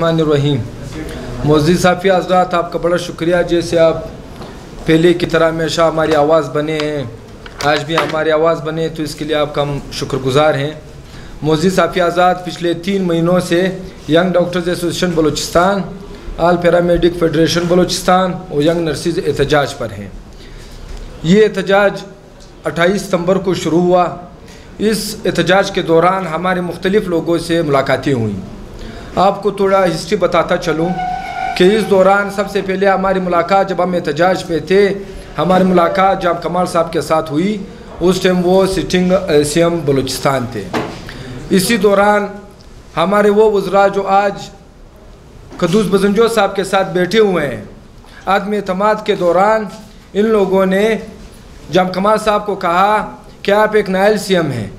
बिस्मिल्लाहिर्रहमानिर्रहीम। मुअज़्ज़िज़ साफ़ी हज़रात, आपका बड़ा शुक्रिया। जैसे आप पहले की तरह हमेशा हमारी आवाज़ बने हैं, आज भी हमारी आवाज़ बने, तो इसके लिए आपका हम शुक्रगुज़ार हैं। मुअज़्ज़िज़ साफ़ी हज़रात, पिछले 3 महीनों से यंग डॉक्टर्स एसोसिएशन बलूचिस्तान, आल पैरामेडिक फेडरेशन बलूचिस्तान और यंग नर्सिस एहतजाज पर हैं। ये एहतजाज 28 सितंबर को शुरू हुआ। इस एहतजाज के दौरान हमारे मुख्तलिफ़ लोगों से मुलाकातें हुई। आपको थोड़ा हिस्ट्री बताता चलूँ कि इस दौरान सबसे पहले हमारी मुलाकात जब हम एहतजाज पे थे, हमारी मुलाकात जब कमाल साहब के साथ हुई, उस टाइम वो सिटिंग सीएम बलूचिस्तान थे। इसी दौरान हमारे वो वज़रा जो आज क़ुद्दूस बज़ंजो साहब के साथ बैठे हुए हैं, आदम एतमाद के दौरान इन लोगों ने जब कमाल साहब को कहा कि आप एक नायल सीएम हैं,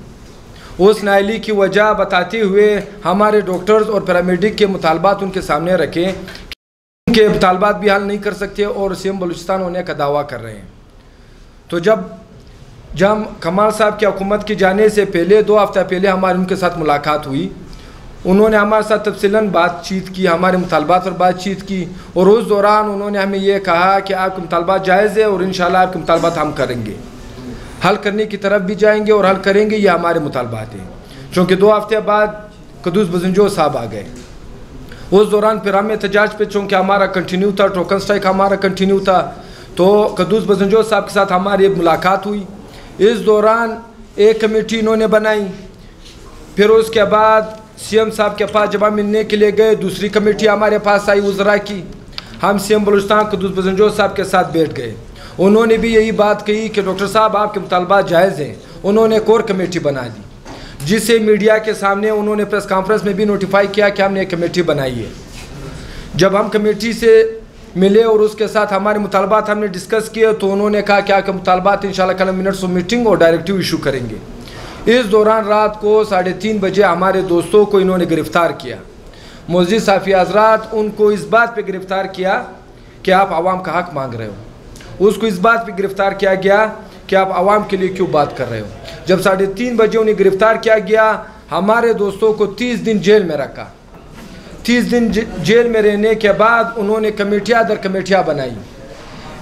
उस नायली की वजह बताते हुए हमारे डॉक्टर्स और पैरामेडिक के मुतालबात उनके सामने रखे, उनके मुतालबात भी हल नहीं कर सकते और सीएम बलूचिस्तान होने का दावा कर रहे हैं। तो जब कमाल साहब की हुकूमत की जाने से पहले 2 हफ्ता पहले हमारी उनके साथ मुलाकात हुई। उन्होंने हमारे साथ तफसीलन बातचीत की, हमारे मुतालबात पर बातचीत की और उस दौरान उन्होंने हमें यह कहा कि आपके मुतालबात जायज़ है और इंशाल्लाह आपके मुतालबात हम करेंगे, हल करने की तरफ भी जाएंगे और हल करेंगे, ये हमारे मुतालबात हैं। चूँकि 2 हफ्ते बाद क़ुद्दूस बज़ंजो साहब आ गए। उस दौरान फिर हम एहतजाज पे, चूँकि हमारा कंटिन्यू था, टोकन स्ट्राइक हमारा कंटिन्यू था, तो क़ुद्दूस बज़ंजो साहब के साथ हमारी मुलाकात हुई। इस दौरान एक कमेटी इन्होंने बनाई। फिर उसके बाद सीएम साहब के पास जब हम मिलने के लिए गए, दूसरी कमेटी हमारे पास आई वज़रा की। हम सीएम बलूचिस्तान क़ुद्दूस बज़ंजो साहब के साथ बैठ गए। उन्होंने भी यही बात कही कि डॉक्टर साहब आपके मुतालबात जायज़ हैं। उन्होंने एक और कमेटी बना दी, जिसे मीडिया के सामने उन्होंने प्रेस कॉन्फ्रेंस में भी नोटिफाई किया कि हमने एक कमेटी बनाई है। जब हम कमेटी से मिले और उसके साथ हमारे मुतालबात हमने डिस्कस किए, तो उन्होंने कहा कि आपके मुतालबात इंशाल्लाह कल मिनट्स ऑफ मीटिंग और डायरेक्टिव इशू करेंगे। इस दौरान रात को 3:30 बजे हमारे दोस्तों को इन्होंने गिरफ़्तार किया। मुअज़्ज़िज़ साफ़ी हज़रात, उनको इस बात पे गिरफ़्तार किया कि आप आवाम का हक़ मांग रहे हो। उसको इस बात पे गिरफ़्तार किया गया कि आप आवाम के लिए क्यों बात कर रहे हो। जब 3:30 बजे उन्हें गिरफ़्तार किया गया, हमारे दोस्तों को 30 दिन जेल में रखा। 30 दिन जेल में रहने के बाद उन्होंने कमेटियाँ दर कमेटियाँ बनाई।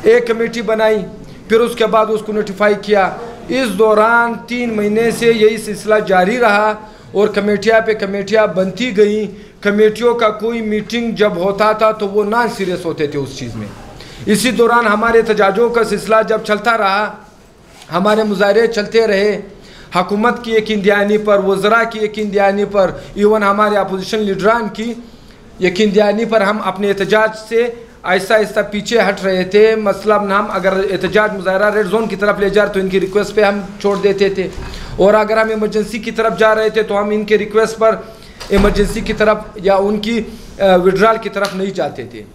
एक कमेटी बनाई, फिर उसके बाद उसको नोटिफाई किया। इस दौरान 3 महीने से यही सिलसिला जारी रहा और कमेटियाँ पे कमेटियाँ बनती गई। कमेटियों का कोई मीटिंग जब होता था तो वो नॉन सीरियस होते थे उस चीज़ में। इसी दौरान हमारे एहतजाजों का सिलसिला जब चलता रहा, हमारे मुजाहरे चलते रहे, हुकूमत की यकीन दहानी पर, वज़रा की यकीन दहानी पर, इवन हमारे अपोजिशन लीडरान की यकीन दहानी पर हम अपने एहतजाज से आहिस्ता आहिस्ता पीछे हट रहे थे। मसलन हम अगर एहतजाज मुजाहरा रेड जोन की तरफ ले जा रहे तो इनकी रिक्वेस्ट पे हम छोड़ देते थे, और अगर हम इमरजेंसी की तरफ जा रहे थे तो हम इनके रिक्वेस्ट पर इमरजेंसी की तरफ या उनकी विड्रॉल की तरफ नहीं जाते थे।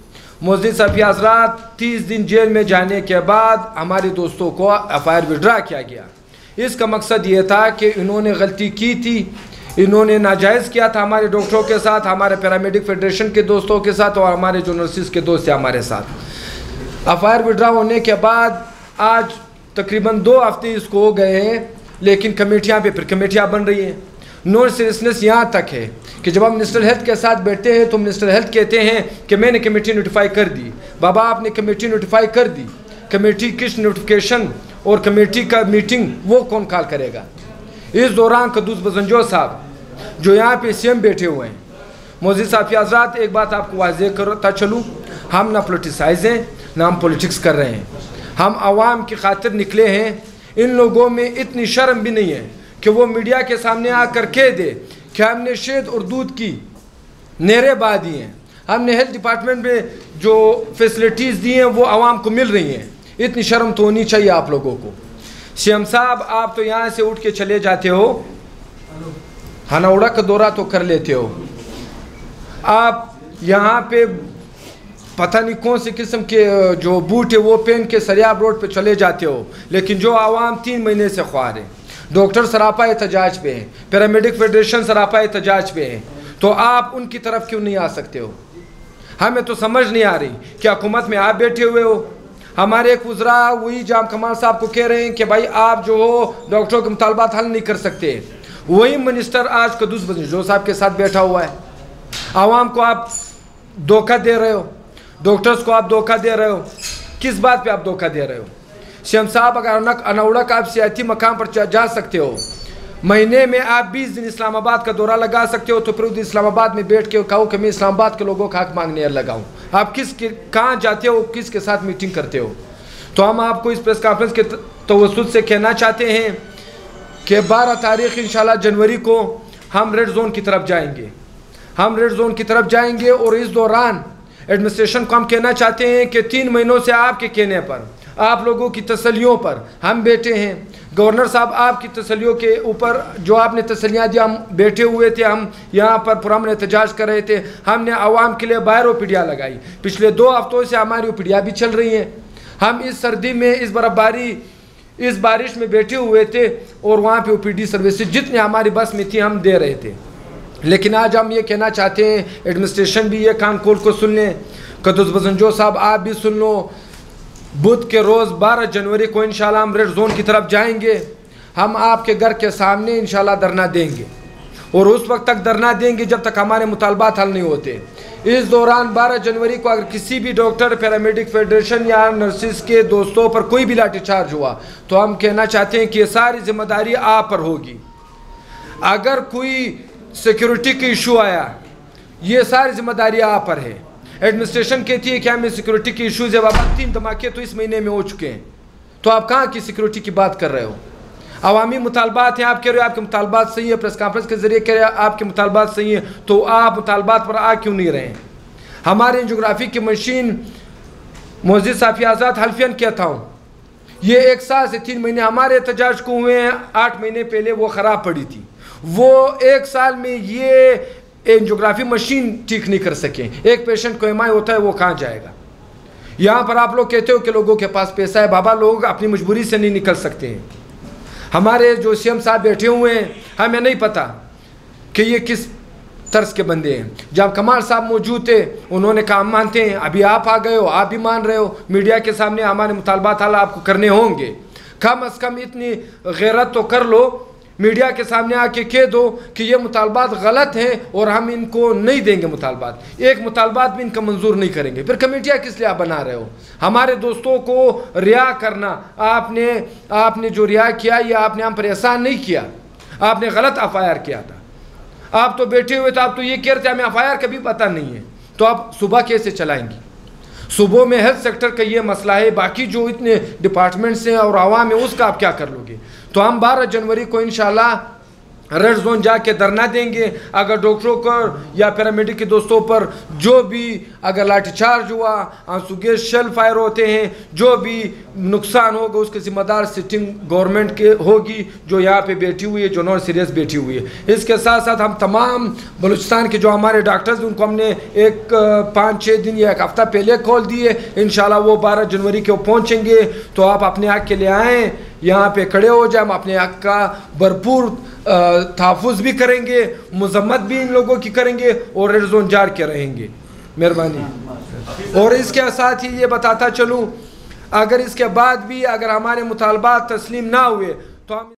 मुअज़्ज़िज़ साफ़ी हज़रात, 30 दिन जेल में जाने के बाद हमारे दोस्तों को FIR विड्रा किया गया। इसका मकसद ये था कि इन्होंने गलती की थी, इन्होंने नाजायज़ किया था हमारे डॉक्टरों के साथ, हमारे पैरामेडिक फेडरेशन के दोस्तों के साथ और हमारे जो नर्सिस के दोस्त थे हमारे साथ। FIR विड्रा होने के बाद आज तकरीबन 2 हफ्ते इसको हो गए हैं, लेकिन कमेटियाँ पे फिर कमेटियाँ बन रही हैं। नो सीरियसनेस यहाँ तक है कि जब हम मिनिस्टर हेल्थ के साथ बैठते हैं तो मिनिस्टर हेल्थ कहते हैं कि मैंने कमेटी नोटिफाई कर दी। बाबा, आपने कमेटी नोटिफाई कर दी, कमेटी किस नोटिफिकेशन और कमेटी का मीटिंग वो कौन कॉल करेगा। इस दौरान क़ुद्दूस बज़ंजो साहब जो यहाँ पे सीएम बैठे हुए हैं, मुअज़्ज़िज़ साफ़ी हज़रात, एक बात आपको वाज़ेह करता चलूँ, हम ना पोलिटिसाइज हैं ना हम पॉलिटिक्स कर रहे हैं, हम आवाम की खातिर निकले हैं। इन लोगों में इतनी शर्म भी नहीं है कि वो मीडिया के सामने आकर कह दे कि हमने शहद और दूध की नहरें बहा दी हैं, हमने हेल्थ डिपार्टमेंट में जो फैसिलिटीज़ दी हैं वो आवाम को मिल रही हैं। इतनी शर्म तो होनी चाहिए आप लोगों को। सीएम साहब, आप तो यहाँ से उठ के चले जाते हो, हनौड़ा का दौरा तो कर लेते हो, आप यहाँ पे पता नहीं कौन सी किस्म के जो बूट है वो पहन के सरियाब रोड पे चले जाते हो, लेकिन जो आवाम 3 महीने से ख्वार है, डॉक्टर सरापा एहतजाज पे हैं, पैरामेडिक फेडरेशन सरापा एहतजाज पे हैं, तो आप उनकी तरफ क्यों नहीं आ सकते हो। हमें तो समझ नहीं आ रही कि हुकूमत में आप बैठे हुए हो। हमारे एक वज़रा वही जाम कमाल साहब को कह रहे हैं कि भाई आप जो हो डॉक्टरों के मुतालबात हल नहीं कर सकते, वही मिनिस्टर आज क़ुद्दूस बज़ंजो साहब के साथ बैठा हुआ है। आवाम को आप धोखा दे रहे हो, डॉक्टर्स को आप धोखा दे रहे हो। किस बात पे आप धोखा दे रहे हो? सीएम साहब, अगर अनौड़क आप सियाती मकाम पर जा सकते हो, महीने में आप 20 दिन इस्लामाबाद का दौरा लगा सकते हो, तो फिर उस इस्लामाबाद में बैठ के कहो कि मैं इस्लामाबाद के लोगों का हक मांगने लगाऊं। आप कहाँ जाते हो, किसके साथ मीटिंग करते हो? तो हम आपको इस प्रेस कॉन्फ्रेंस के तवस्सुत से कहना चाहते हैं कि 12 तारीख इंशाल्लाह जनवरी को हम रेड जोन की तरफ जाएंगे। हम रेड जोन की तरफ जाएंगे और इस दौरान एडमिनिस्ट्रेशन को हम कहना चाहते हैं कि 3 महीनों से आपके कहने पर, आप लोगों की तसल्लियों पर हम बैठे हैं। गवर्नर साहब, आपकी तसल्लियों के ऊपर जो आपने तसल्लियाँ दी, हम बैठे हुए थे, हम यहाँ पर पुरअमन एहतजाज कर रहे थे। हमने आवाम के लिए बाहर ओपीडियाँ लगाई। पिछले 2 हफ्तों से हमारी ओपीडियाँ भी चल रही हैं। हम इस सर्दी में, इस बर्फबारी, इस बारिश में बैठे हुए थे और वहाँ पे ओपीडी सर्विसेज जितने हमारी बस में थी हम दे रहे थे। लेकिन आज हम ये कहना चाहते हैं, एडमिनिस्ट्रेशन भी ये कान खोल को सुन लें, कदुस बसंजो साहब आप भी सुन लो। बुध के रोज़ 12 जनवरी को इंशाल्लाह हम रेड जोन की तरफ जाएंगे। हम आपके घर के सामने इंशाल्लाह धरना देंगे और उस वक्त तक धरना देंगे जब तक हमारे मुतालबात हल नहीं होते। इस दौरान 12 जनवरी को अगर किसी भी डॉक्टर, पैरामेडिक फेडरेशन या नर्सिस के दोस्तों पर कोई भी लाठीचार्ज हुआ, तो हम कहना चाहते हैं कि ये सारी जिम्मेदारी आप पर होगी। अगर कोई सिक्योरिटी का इशू आया, ये सारी जिम्मेदारी आप पर है। एडमिनिस्ट्रेशन कहती है कि हमें सिक्योरिटी के इशूज़ है, बाबा 3 धमाके तो इस महीने में हो चुके हैं, तो आप कहाँ की सिक्योरिटी की बात कर रहे हो? अवामी मुतालबात हैं, आप कह रहे हो आपके मुतालबात सही है, प्रेस कॉन्फ्रेंस के जरिए कह रहे हो आपके मुतालबात सही है, तो आप मुतालबात पर आ क्यों नहीं रहे हैं? हमारे एंजियोग्राफी की मशीन मोअज़्ज़िज़ साफ़ी आज़ाद हल्फियन कहता हूँ, ये 1 साल से 3 महीने हमारे एहतजाज को हुए हैं। 8 महीने पहले वो ख़राब पड़ी थी, वो 1 साल में ये एंजियोग्राफी मशीन ठीक नहीं कर सके। एक पेशेंट को एमआई होता है, वो कहाँ जाएगा? यहाँ पर आप लोग कहते हो कि लोगों के पास पैसा है। बाबा, लोग अपनी मजबूरी से नहीं निकल सकते हैं। हमारे जो सीएम साहब बैठे हुए हैं, हमें नहीं पता कि ये किस तर्ज के बंदे हैं। जब कमाल साहब मौजूद थे, उन्होंने कहा हम मानते हैं। अभी आप आ गए हो, आप भी मान रहे हो। मीडिया के सामने हमारे मुतालबात हाल आपको करने होंगे। कम अज़ कम इतनी गैरत तो कर लो, मीडिया के सामने आके कह दो कि ये मुतालबात गलत हैं और हम इनको नहीं देंगे मुतालबात। एक मुतालबात भी इनका मंजूर नहीं करेंगे। फिर कमेटियाँ किस लिए आप बना रहे हो? हमारे दोस्तों को रिया करना, आपने जो रिया किया, ये आपने हम पर एहसान नहीं किया, आपने गलत FIR किया था। आप तो बैठे हुए थे, आप तो ये कह रहे थे हमें FIR का भी पता नहीं है, तो आप सुबह कैसे चलाएंगी? सुबह में हेल्थ सेक्टर का ये मसला है, बाकी जो इतने डिपार्टमेंट्स हैं और आवाम है, उसका आप क्या कर लोगे? तो हम 12 जनवरी को इंशाल्लाह रेड जोन जाके धरना देंगे। अगर डॉक्टरों को या पैरामेडिक के दोस्तों पर जो भी अगर लाठीचार्ज हुआ, आंसू गैस शेल फायर होते हैं, जो भी नुकसान होगा उसके जिम्मेदार सिटिंग गवर्नमेंट के होगी, जो यहाँ पे बैठी हुई है, जो नॉन सीरियस बैठी हुई है। इसके साथ साथ हम तमाम बलूचिस्तान के जो हमारे डॉक्टर्स, उनको हमने 5-6 दिन या 1 हफ्ता पहले कॉल दिए। इंशाल्लाह वो 12 जनवरी के पहुँचेंगे। तो आप अपने हक के लिए आएँ, यहाँ पे खड़े हो जाए। हम अपने हक का भरपूर तहफ़्फ़ुज़ भी करेंगे, मज़म्मत भी इन लोगों की करेंगे और रेड जोन जार के रहेंगे। मेहरबानी। और इसके साथ ही ये बताता चलूँ, अगर इसके बाद भी अगर हमारे मुतालबात तस्लीम ना हुए तो हम